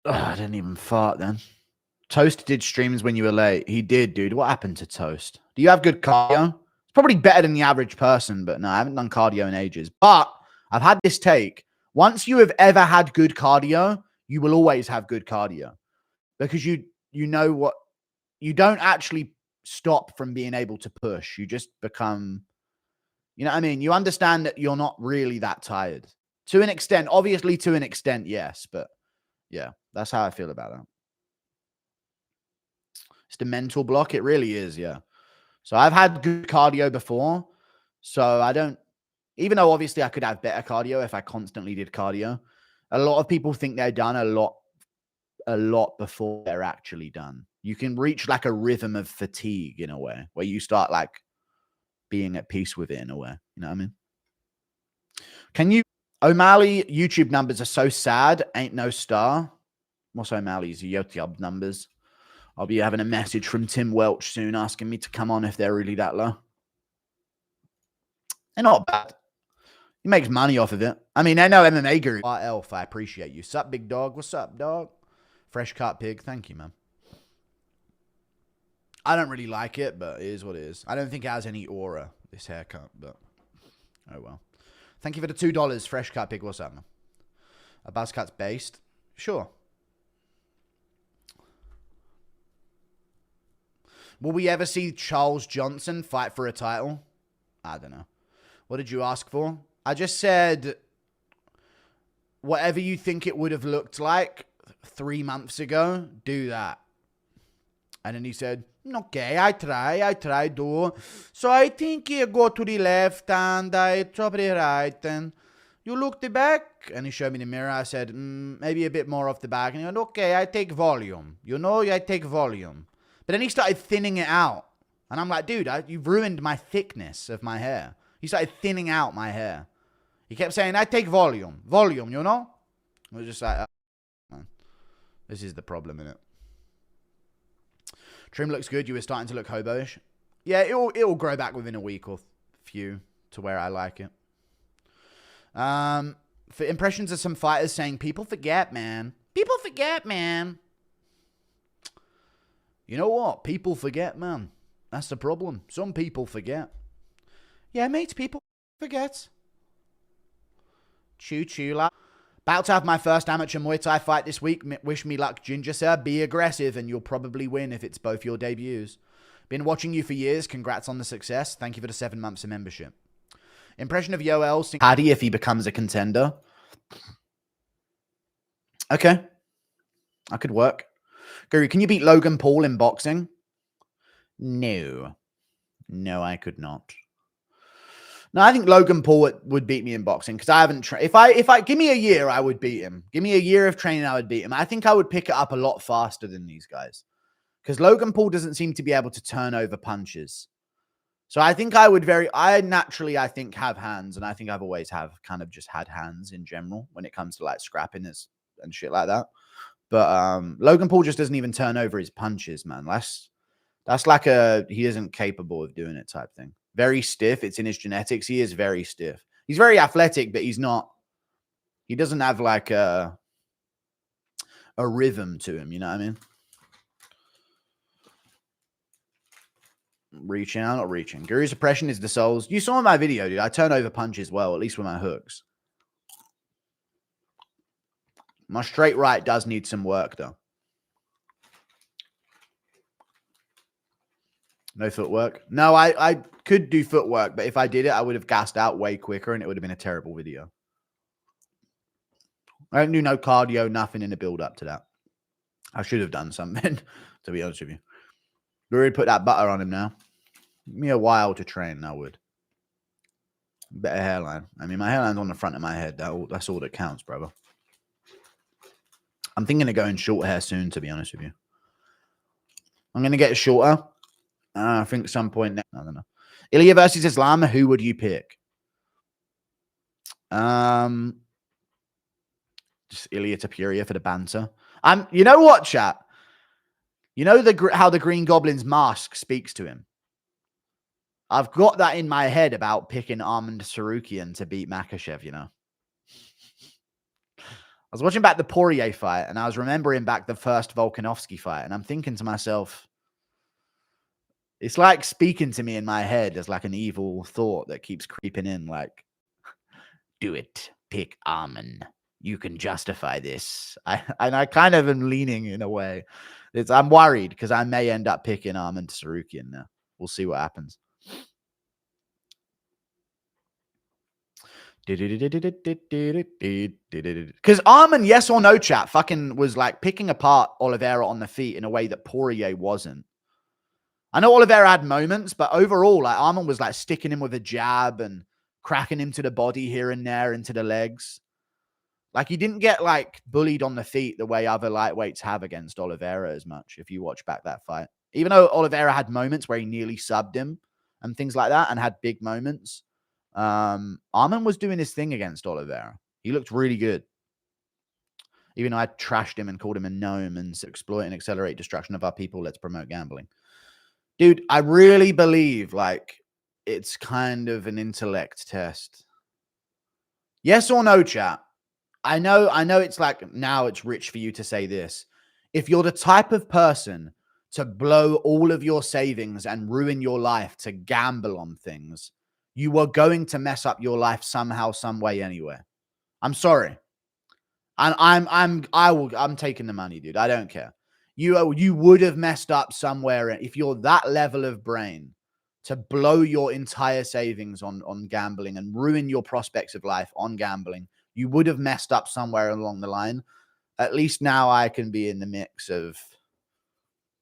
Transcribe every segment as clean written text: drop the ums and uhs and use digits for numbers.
I didn't even fart then. Toast did streams when you were late. He did, dude. What happened to Toast? Do you have good cardio? It's probably better than the average person, but no, I haven't done cardio in ages. But I've had this take. Once you have ever had good cardio, you will always have good cardio because you know what, you don't actually stop from being able to push. You just become, you know what I mean? You understand that you're not really that tired. To an extent, obviously to an extent, yes, but yeah, that's how I feel about it. It's the mental block. It really is, yeah. So I've had good cardio before. So I don't, even though obviously I could have better cardio if I constantly did cardio. A lot of people think they're done a lot before they're actually done. You can reach like a rhythm of fatigue in a way where you start like being at peace with it in a way. You know what I mean? Can you, O'Malley YouTube numbers are so sad. Ain't no star. What's O'Malley's YouTube numbers? I'll be having a message from Tim Welch soon asking me to come on if they're really that low. They're not bad. He makes money off of it. I mean, I know MMA guru. Elf, I appreciate you. Sup, big dog? What's up, dog? Fresh cut pig. Thank you, man. I don't really like it, but it is what it is. I don't think it has any aura, this haircut, but oh well. Thank you for the $2. Fresh cut pig. What's up, man? A buzz cut's based? Sure. Will we ever see Charles Johnson fight for a title? I don't know. What did you ask for? I just said whatever you think it would have looked like 3 months ago, do that. And then he said, okay, I try, do. So I think you go to the left and I drop the right and you look the back. And he showed me the mirror. I said, maybe a bit more off the back. And he went, okay, I take volume. You know, I take volume. But then he started thinning it out. And I'm like, dude, you've ruined my thickness of my hair. He started thinning out my hair. He kept saying, I take volume. Volume, you know? I was just like, man, this is the problem, innit? Trim looks good. You were starting to look hobo-ish. Yeah, it'll grow back within a week or few to where I like it. For impressions of some fighters saying, people forget, man. People forget, man. You know what? People forget, man. That's the problem. Some people forget. Yeah, mate, people forget. Choo-choo, lad. About to have my first amateur Muay Thai fight this week. Wish me luck, Ginger Sir. Be aggressive and you'll probably win if it's both your debuts. Been watching you for years. Congrats on the success. Thank you for the 7 months of membership. Impression of Yoel. Paddy if he becomes a contender. Okay. I could work. Guru, can you beat Logan Paul in boxing? No. No, I could not. No, I think Logan Paul would beat me in boxing because I haven't trained. If I give me a year, I would beat him. Give me a year of training, I would beat him. I think I would pick it up a lot faster than these guys because Logan Paul doesn't seem to be able to turn over punches. So I think I naturally, I think, have hands, and I think I've always kind of just had hands in general when it comes to like scrapping this and shit like that. But Logan Paul just doesn't even turn over his punches, man. That's like he isn't capable of doing it type thing. Very stiff. It's in his genetics. He is very stiff. He's very athletic, but he doesn't have like a rhythm to him. You know what I mean? Reaching out, not reaching. Guru's oppression is the soul's. You saw in my video, dude. I turn over punches well, at least with my hooks. My straight right does need some work, though. No footwork. No, I could do footwork, but if I did it, I would have gassed out way quicker, and it would have been a terrible video. I don't do no cardio, nothing in the build-up to that. I should have done something, to be honest with you. We already put that butter on him now. Give me a while to train, I would. Better hairline. I mean, my hairline's on the front of my head. That's all that counts, brother. I'm thinking of going short hair soon, to be honest with you. I'm going to get shorter. I think at some point next. I don't know. Ilya versus Islam. Who would you pick? Just Ilya to Pereira for the banter. You know what, chat? You know how the Green Goblin's mask speaks to him? I've got that in my head about picking Armand Sarukian to beat Makhachev, you know. was watching back the Poirier fight, and I was remembering back the first Volkanovski fight, and I'm thinking to myself, it's like speaking to me in my head as like an evil thought that keeps creeping in, like, do it, pick Arman. You can justify this. I kind of am leaning in a way. I'm worried because I may end up picking Arman Sarukian now. We'll see what happens. Because Arman, yes or no, chat, fucking was like picking apart Oliveira on the feet in a way that Poirier wasn't. I know Oliveira had moments, but overall, like Arman was like sticking him with a jab and cracking him to the body here and there into the legs. Like he didn't get like bullied on the feet the way other lightweights have against Oliveira as much. If you watch back that fight, even though Oliveira had moments where he nearly subbed him and things like that, and had big moments, Arman was doing his thing against Oliveira. He looked really good. Even though I trashed him and called him a gnome and exploit and accelerate destruction of our people, let's promote gambling. Dude, I really believe like it's kind of an intellect test. Yes or no, chat? I know it's like now it's rich for you to say this. If you're the type of person to blow all of your savings and ruin your life to gamble on things, you are going to mess up your life somehow, some way, anyway. I'm sorry. And I'm taking the money, dude. I don't care. You would have messed up somewhere if you're that level of brain to blow your entire savings on gambling and ruin your prospects of life on gambling. You would have messed up somewhere along the line. At least now I can be in the mix of,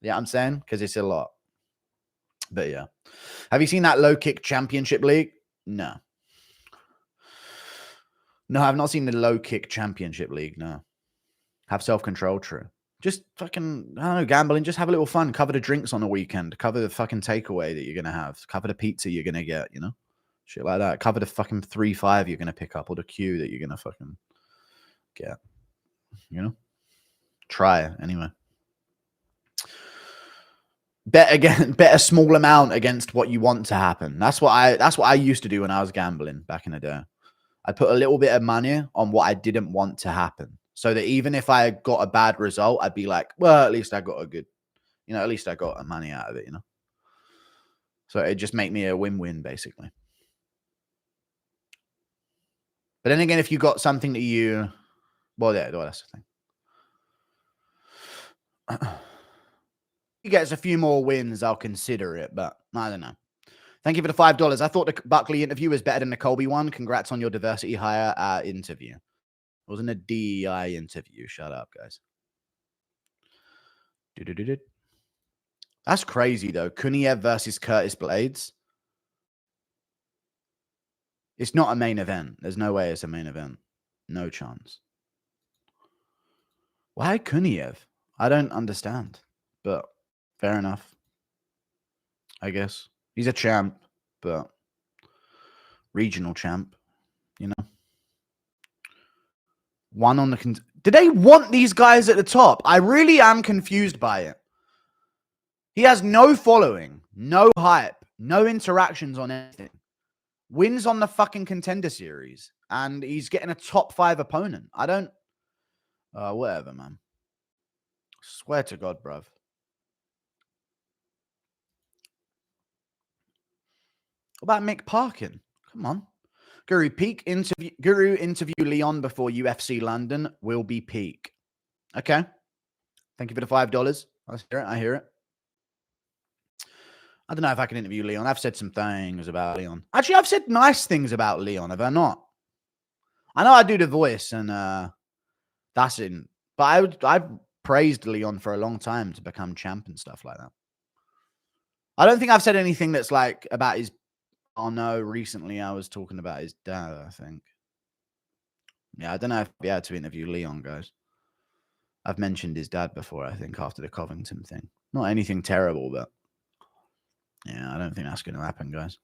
yeah, I'm saying, because it's a lot. But yeah. Have you seen that low kick championship league? No. No, I've not seen the low kick championship league. No. Have self-control, true. Just fucking, I don't know, gambling. Just have a little fun. Cover the drinks on the weekend. Cover the fucking takeaway that you're going to have. Cover the pizza you're going to get, you know? Shit like that. Cover the fucking 3-5 you're going to pick up or the Q that you're going to fucking get. You know? Try it anyway. Bet a small amount against what you want to happen. That's what I used to do when I was gambling back in the day. I put a little bit of money on what I didn't want to happen. So that even if I got a bad result, I'd be like, well, at least I got a good, you know, at least I got money out of it, you know? So it just made me a win-win, basically. But then again, if you got something that you, well, yeah, well, that's the thing. He gets a few more wins, I'll consider it, but I don't know. Thank you for the $5. I thought the Buckley interview was better than the Colby one. Congrats on your diversity hire interview. It wasn't a DEI interview. Shut up, guys. That's crazy, though. Kuniev versus Curtis Blades. It's not a main event. There's no way it's a main event. No chance. Why Kuniev? I don't understand. But fair enough. I guess. He's a champ, but regional champ, you know? One on the... Did they want these guys at the top? I really am confused by it. He has no following, no hype, no interactions on anything. Wins on the fucking Contender Series, and he's getting a top 5 opponent. I don't... whatever, man. Swear to God, bruv. What about Mick Parkin? Come on. Guru interview Leon before UFC London will be peak. Okay. Thank you for the $5. I hear it. I don't know if I can interview Leon. I've said some things about Leon. Actually, I've said nice things about Leon, have I not? I know I do the voice, and that's in. But I've praised Leon for a long time to become champ and stuff like that. I don't think I've said anything that's like about his... Oh, no, recently I was talking about his dad, I think. Yeah, I don't know if I'll be able to interview Leon, guys. I've mentioned his dad before, I think, after the Covington thing. Not anything terrible, but... Yeah, I don't think that's going to happen, guys.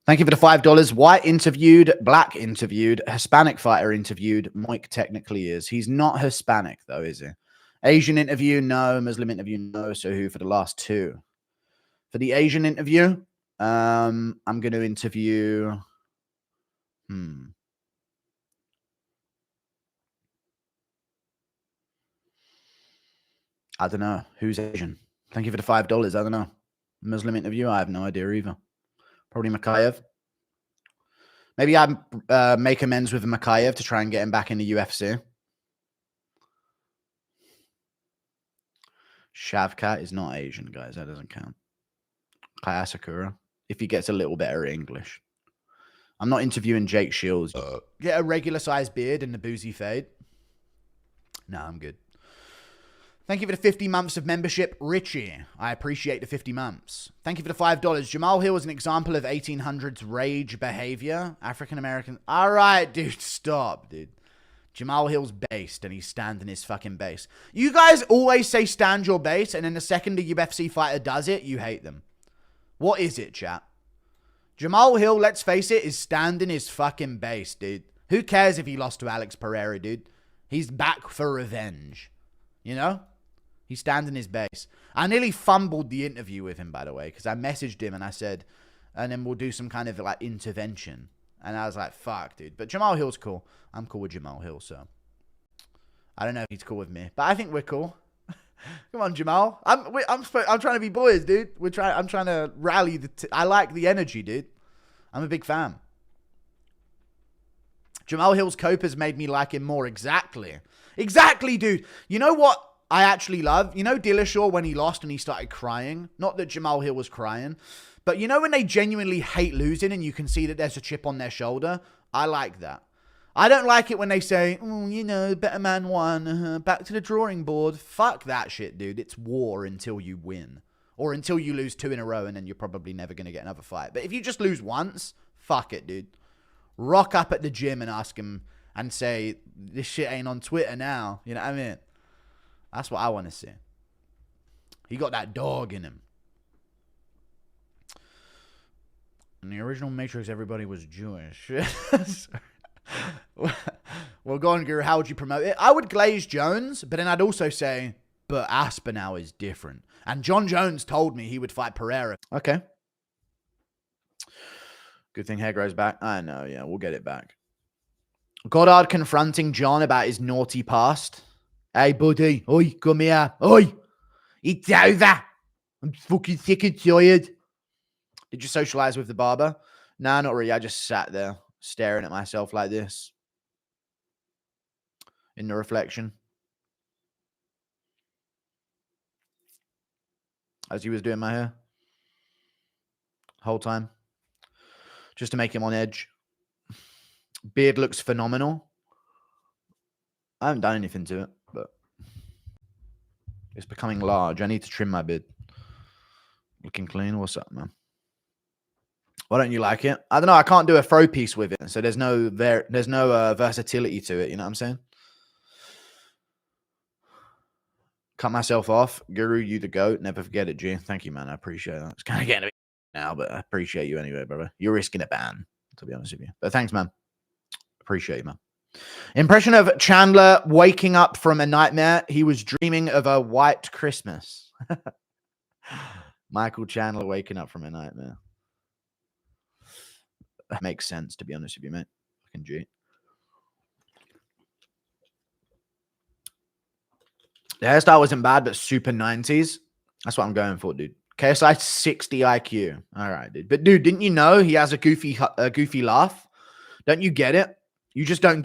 Thank you for the $5. White interviewed, black interviewed, Hispanic fighter interviewed. Moik technically is. He's not Hispanic, though, is he? Asian interview, no. Muslim interview, no. So who for the last 2? For the Asian interview, I'm going to interview... I don't know. Who's Asian? Thank you for the $5. I don't know. Muslim interview? I have no idea either. Probably Makayev. Maybe I make amends with Makayev to try and get him back in the UFC. Shavkat is not Asian, guys. That doesn't count. Kaya Sakura. If he gets a little better English. I'm not interviewing Jake Shields. Get a regular sized beard and the boozy fade. No, I'm good. Thank you for the 50 months of membership, Richie. I appreciate the 50 months. Thank you for the $5. Jamal Hill is an example of 1800s rage behavior. African-American. All right, dude. Stop, dude. Jamal Hill's based and he's standing his fucking base. You guys always say stand your base, and then the second a UFC fighter does it, you hate them. What is it, chat? Jamal Hill, let's face it, is standing his fucking base, dude. Who cares if he lost to Alex Pereira, dude? He's back for revenge. You know? He's standing his base. I nearly fumbled the interview with him, by the way, because I messaged him and I said, and then we'll do some kind of like intervention. And I was like, fuck, dude. But Jamal Hill's cool. I'm cool with Jamal Hill, so. I don't know if he's cool with me, but I think we're cool. Come on, Jamal. I'm trying to be boys, dude. I'm trying to rally I like the energy, dude. I'm a big fan. Jamal Hill's cope has made me like him more. Exactly. Exactly, dude. You know what I actually love? You know Dillashaw when he lost and he started crying? Not that Jamal Hill was crying, but you know when they genuinely hate losing and you can see that there's a chip on their shoulder? I like that. I don't like it when they say, oh, you know, better man won, back to the drawing board. Fuck that shit, dude. It's war until you win. Or until you lose 2 in a row and then you're probably never going to get another fight. But if you just lose once, fuck it, dude. Rock up at the gym and ask him and say, this shit ain't on Twitter now. You know what I mean? That's what I want to see. He got that dog in him. In the original Matrix, everybody was Jewish. Well, go on, Guru. How would you promote it? I would glaze Jones, but then I'd also say, but Aspinall is different. And John Jones told me he would fight Pereira. Okay. Good thing hair grows back. I know, yeah, we'll get it back. Goddard confronting John about his naughty past. Hey, buddy. Oi, come here. Oi. It's over. I'm fucking sick and tired. Did you socialize with the barber? Nah, not really. I just sat there staring at myself like this in the reflection as he was doing my hair whole time, just to make him on edge. Beard looks phenomenal. I haven't done anything to it, but it's becoming large. I need to trim my beard. Looking clean. What's up, man? Why don't you like it? I don't know. I can't do a throw piece with it, so there's no versatility to it. You know what I'm saying? Cut myself off. Guru, you the GOAT. Never forget it, G. Thank you, man. I appreciate that. It's kind of getting a bit now, but I appreciate you anyway, brother. You're risking a ban, to be honest with you. But thanks, man. Appreciate you, man. Impression of Chandler waking up from a nightmare. He was dreaming of a white Christmas. Michael Chandler waking up from a nightmare. That makes sense, to be honest with you, mate. Fucking G. The hairstyle wasn't bad, but super 90s. That's what I'm going for, dude. KSI 60 IQ. All right, dude. But, dude, didn't you know he has a goofy laugh? Don't you get it? You just don't